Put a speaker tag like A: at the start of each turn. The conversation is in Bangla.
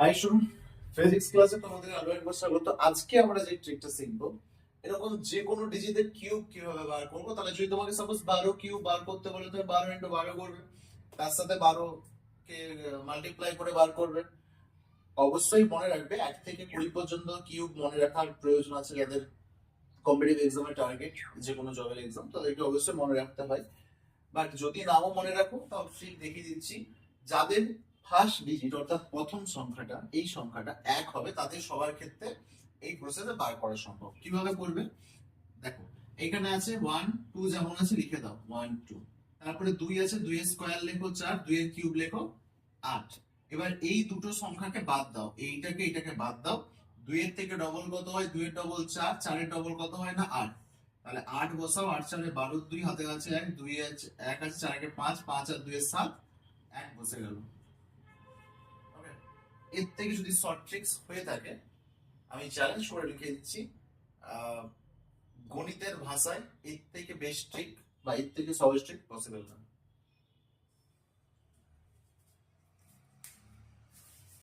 A: হাই শুনুন, ফিজিক্স ক্লাসে তোমাদের আরো একবার স্বাগত। আজকে আমরা যে ট্রিকটা শিখবো, এরকম যে কোনো ডিজিটের কিউব কিভাবে বার করবো। তাহলে যদি তোমাকে সাপোজ 12 কিউব বার করতে বলে, তুমি 12 ইন্টু 12 করবে, তার সাথে 12 কে মাল্টিপ্লাই করে বার করবে। অবশ্যই মনে রাখবে 1 থেকে 20 পর্যন্ত কিউব মনে রাখার প্রয়োজন আছে যাদের কম্পিটিটিভ এক্সামের টার্গেট, যে কোনো জবের এক্সাম, তাদেরকে অবশ্যই মনে রাখতে হয়। বাট যদি নাও মনে রাখো তাও ঠিক দেখিয়ে দিচ্ছি, যাদের ফার্স্ট ডিজিট অর্থাৎ প্রথম সংখ্যাটা এই সংখ্যাটা 1 হবে, তাদের সবার ক্ষেত্রে এই প্রসেসে বার করা সম্ভব। কিভাবে করবে দেখো, এখানে আছে 1 2, যেমন আছে লিখে দাও 1 2, তারপরে 2 আছে, 2 এর স্কয়ার লেখো 4, 2 এর কিউব লেখো 8। এবার এই দুটো সংখ্যাকে বাদ দাও, এটাকে বাদ দাও। 2 এর থেকে ডবল কত হয়? 2 এর ডবল 4, 4 এর ডবল কত হয় না 8। তাহলে 8 বসাও, 8 4 12, 2 হাতে আছে 1, 2 আছে 1 আছে, 4 একে 5, 5 আর 2 এর 7, 1 বসে গেল। ওকে, এর থেকে যদি শর্ট ট্রিক্স হয়ে থাকে আমি চ্যালেঞ্জ করে লিখে দিচ্ছি, আহ, গণিতের ভাষায় এর থেকে বেস্ট ট্রিক বা এর থেকে সহজ ট্রিক পসিবল না।